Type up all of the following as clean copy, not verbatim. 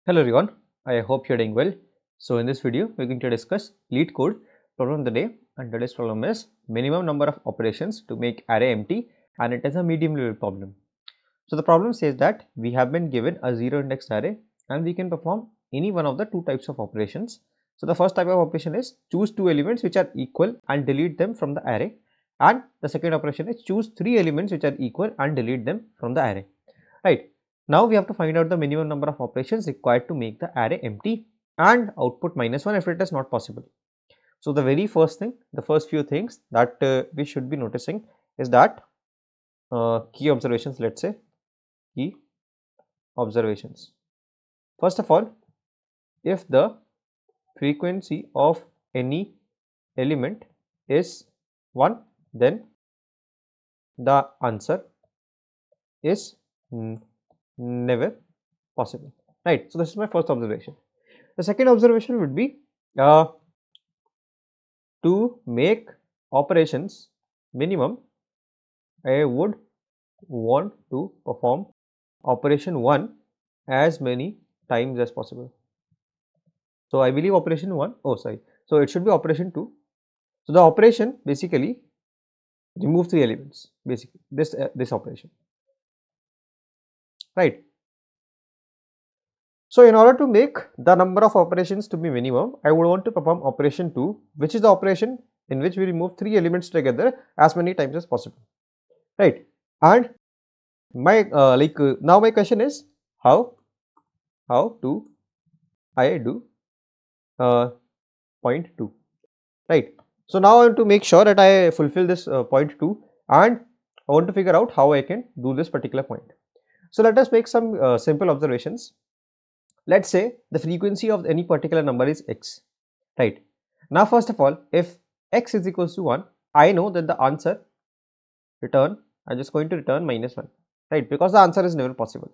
Hello everyone, I hope you're doing well. So in this video, we're going to discuss Leetcode problem of the day, and today's problem is minimum number of operations to make array empty, and it is a medium level problem. So the problem says that we have been given a zero indexed array and we can perform any one of the two types of operations. So the first type of operation is choose two elements which are equal and delete them from the array, and the second operation is choose three elements which are equal and delete them from the array, right? Now we have to find out the minimum number of operations required to make the array empty and output -1 if it is not possible. So the very first thing, the first few things that we should be noticing is that key observations, let's say key observations. First of all, if the frequency of any element is 1, then the answer is never possible, right? So this is my first observation. The second observation would be to make operations minimum, I would want to perform operation 1 as many times as possible. So I believe operation 1, oh sorry, so it should be operation 2. So the operation basically remove 3 elements, basically this operation, right? So in order to make the number of operations to be minimum, I would want to perform operation 2, which is the operation in which we remove 3 elements together as many times as possible, right? And my now my question is how do I do point 2, right? So now I want to make sure that I fulfill this point 2, and I want to figure out how I can do this particular point. So let us make some simple observations. Let's say the frequency of any particular number is x, right? Now first of all, if x is equals to 1, I know that the answer return, I'm just going to return -1, right? Because the answer is never possible.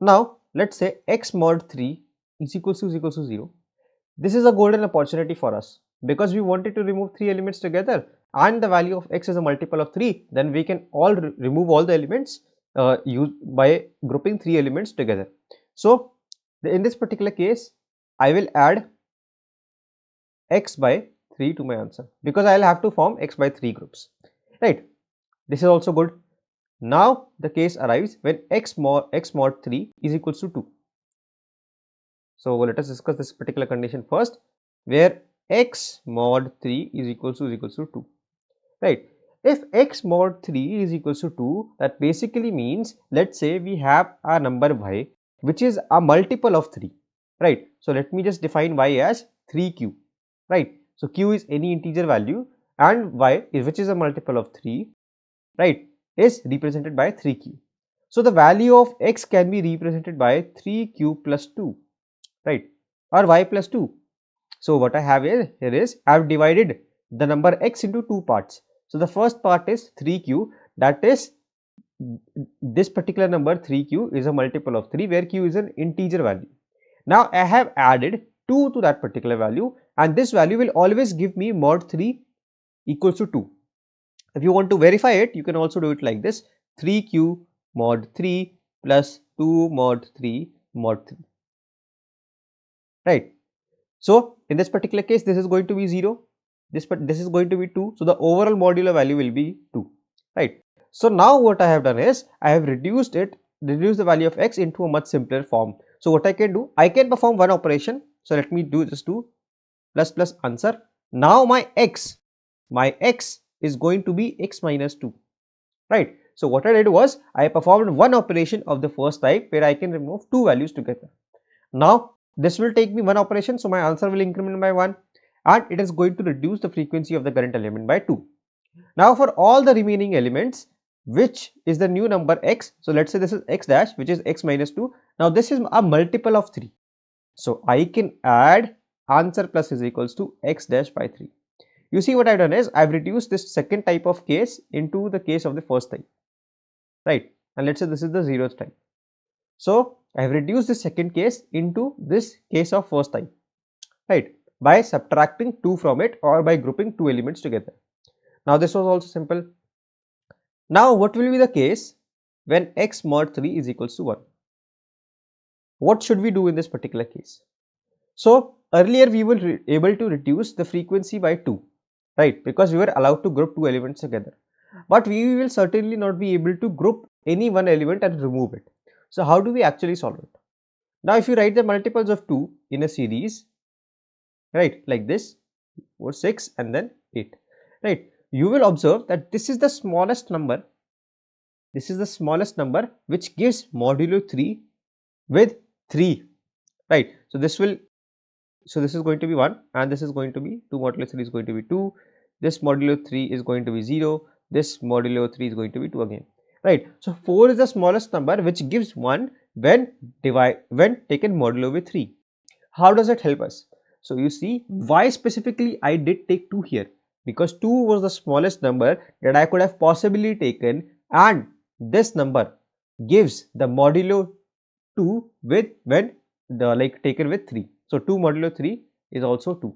Now let's say x mod 3 is equals to 0. This is a golden opportunity for us because we wanted to remove 3 elements together, and the value of x is a multiple of 3. Then we can remove all the elements by grouping 3 elements together. So in this particular case, I will add x by 3 to my answer because I will have to form x by 3 groups, right? This is also good. Now the case arrives when x mod 3 is equals to 2. So let us discuss this particular condition first, where x mod 3 is equals to 2, right? If x mod 3 is equals to 2, that basically means, let's say we have a number y which is a multiple of 3, right? So let me just define y as 3q, right? So q is any integer value, and y which is a multiple of 3, right, is represented by 3q. So the value of x can be represented by 3q plus 2, right, or y plus 2. So what I have here is I have divided the number x into two parts. So the first part is 3q, that is this particular number 3q is a multiple of 3 where q is an integer value. Now I have added 2 to that particular value, and this value will always give me mod 3 equals to 2. If you want to verify it, you can also do it like this: 3q mod 3 plus 2 mod 3 mod 3, right? So in this particular case, this is going to be 0, this is going to be 2, so the overall modular value will be 2, right? So now what I have done is I have reduced the value of x into a much simpler form. So what I can do, I can perform one operation. So let me just do plus plus answer. Now my x is going to be x minus 2, right? So what I did was I performed one operation of the first type where I can remove two values together. Now this will take me one operation, so my answer will increment by 1, and it is going to reduce the frequency of the current element by 2. Now for all the remaining elements, which is the new number x, so let's say this is x dash, which is x minus 2. Now this is a multiple of 3, so I can add answer plus is equals to x dash by 3. You see what I've done is I've reduced this second type of case into the case of the first type, right? And let's say this is the 0th type. So I have reduced the second case into this case of first type, right, by subtracting 2 from it or by grouping 2 elements together. Now this was also simple. Now what will be the case when x mod 3 is equals to 1? What should we do in this particular case? So earlier we were able to reduce the frequency by 2, right? Because we were allowed to group two elements together. But we will certainly not be able to group any one element and remove it. So how do we actually solve it? Now if you write the multiples of 2 in a series, right, like this, 4, 6 and then 8, right, you will observe that this is the smallest number. This is the smallest number which gives modulo 3 with 3, right? So this is going to be 1 and this is going to be 2 modulo 3 is going to be 2, this modulo 3 is going to be 0, this modulo 3 is going to be 2 again, right? So 4 is the smallest number which gives 1 when taken modulo with 3. How does it help us? So you see why specifically I did take 2 here, because 2 was the smallest number that I could have possibly taken, and this number gives the modulo 2 with when the taken with 3. So 2 modulo 3 is also 2,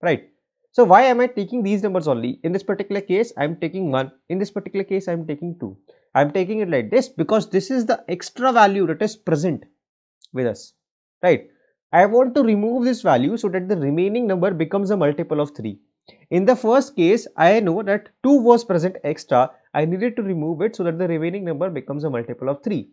right? So why am I taking these numbers only? In this particular case I am taking 1, in this particular case I am taking 2. I am taking it like this because this is the extra value that is present with us, right? I want to remove this value so that the remaining number becomes a multiple of 3. In the first case, I know that 2 was present extra. I needed to remove it so that the remaining number becomes a multiple of 3,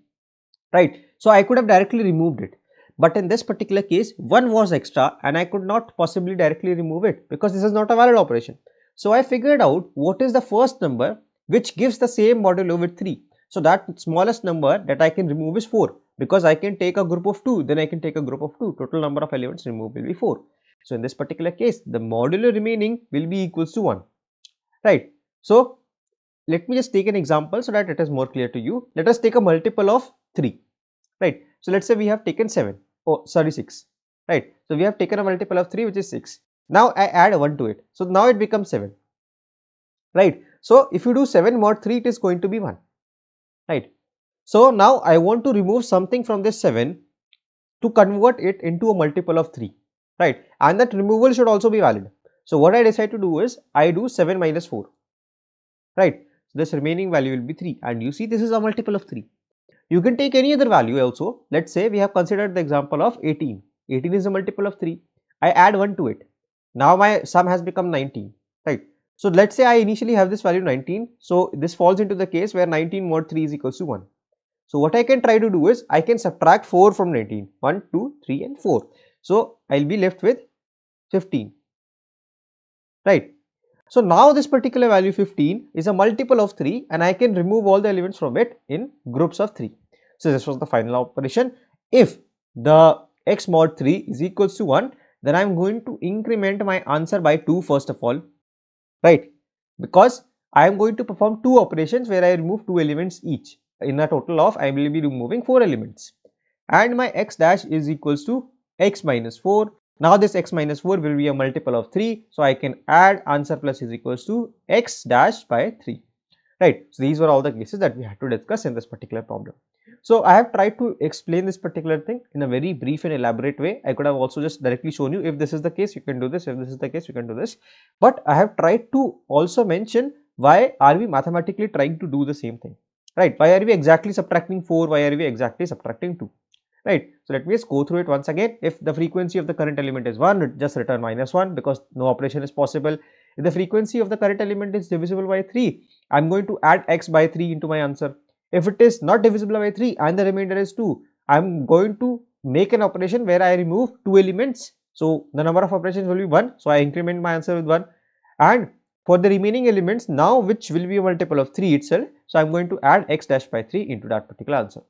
right? So I could have directly removed it. But in this particular case, 1 was extra and I could not possibly directly remove it because this is not a valid operation. So I figured out what is the first number which gives the same modulo with 3. So that smallest number that I can remove is 4, because I can take a group of 2, then I can take a group of 2. Total number of elements removed will be 4. So in this particular case, the modulo remaining will be equals to 1, right? So let me just take an example so that it is more clear to you. Let us take a multiple of 3, right? So let's say we have taken 6, right? So we have taken a multiple of 3 which is 6. Now I add 1 to it. So now it becomes 7, right? So if you do 7 mod 3, it is going to be 1, right? So now I want to remove something from this 7 to convert it into a multiple of 3, right? And that removal should also be valid. So what I decide to do is I do 7 minus 4, right? So this remaining value will be 3, and you see this is a multiple of 3. You can take any other value also. Let's say we have considered the example of 18. 18 is a multiple of 3. I add 1 to it. Now my sum has become 19, right? So let's say I initially have this value 19. So this falls into the case where 19 mod 3 is equals to 1. So what I can try to do is I can subtract 4 from 19. 1, 2, 3 and 4. So I'll be left with 15, right? So now this particular value 15 is a multiple of 3 and I can remove all the elements from it in groups of 3. So this was the final operation. If the x mod 3 is equals to 1, then I am going to increment my answer by 2 first of all, right? Because I am going to perform 2 operations where I remove 2 elements each. In a total of I will be removing 4 elements, and my x dash is equals to x minus 4. Now this x minus 4 will be a multiple of 3, so I can add answer plus is equals to x dash by 3, right? So these were all the cases that we had to discuss in this particular problem. So I have tried to explain this particular thing in a very brief and elaborate way. I could have also just directly shown you, if this is the case you can do this, if this is the case you can do this, but I have tried to also mention why are we mathematically trying to do the same thing, right? Why are we exactly subtracting 4, why are we exactly subtracting 2, right? So let me just go through it once again. If the frequency of the current element is 1, just return minus 1 because no operation is possible. If the frequency of the current element is divisible by 3, I'm going to add x by 3 into my answer. If it is not divisible by 3 and the remainder is 2, I'm going to make an operation where I remove 2 elements. So the number of operations will be 1. So I increment my answer with 1. And for the remaining elements now, which will be a multiple of 3 itself, so I'm going to add x dash by 3 into that particular answer.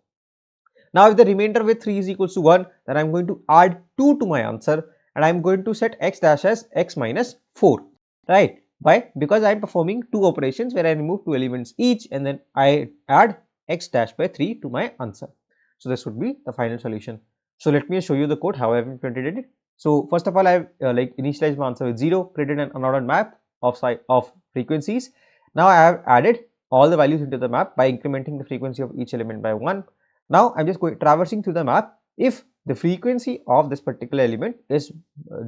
Now if the remainder with 3 is equals to 1, then I'm going to add 2 to my answer and I'm going to set x dash as x minus 4, right? Why? Because I'm performing 2 operations where I remove 2 elements each and then I add x dash by 3 to my answer. So this would be the final solution. So let me show you the code how I have implemented it. So first of all, I have initialized my answer with 0, created an unordered map of frequencies. Now I have added all the values into the map by incrementing the frequency of each element by 1. Now I'm just traversing through the map. If the frequency of this particular element is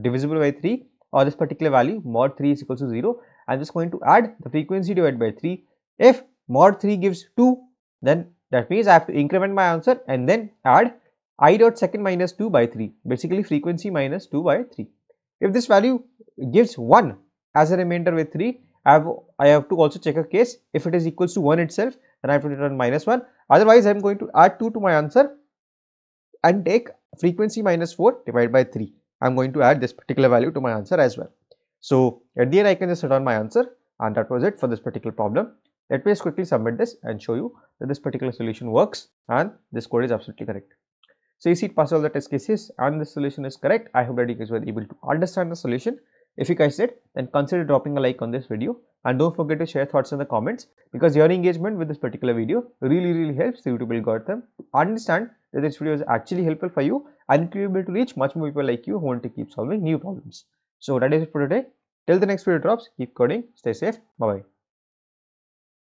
divisible by 3 or this particular value mod 3 is equals to 0, I'm just going to add the frequency divided by 3. If mod 3 gives 2, then that means I have to increment my answer and then add I dot second minus 2 by 3, basically frequency minus 2 by 3. If this value gives 1 as a remainder with 3, I have to also check a case. If it is equals to 1 itself, then I have to return minus 1. Otherwise, I am going to add 2 to my answer and take frequency minus 4 divided by 3. I am going to add this particular value to my answer as well. So at the end, I can just return my answer, and that was it for this particular problem. Let me just quickly submit this and show you that this particular solution works and this code is absolutely correct. So you see, it passes all the test cases and the solution is correct. I hope that you guys were able to understand the solution. If you guys did, then consider dropping a like on this video and don't forget to share thoughts in the comments, because your engagement with this particular video really helps the YouTube algorithm to understand that this video is actually helpful for you and it will be able to reach much more people like you who want to keep solving new problems. So that is it for today. Till the next video drops, keep coding, stay safe, bye bye.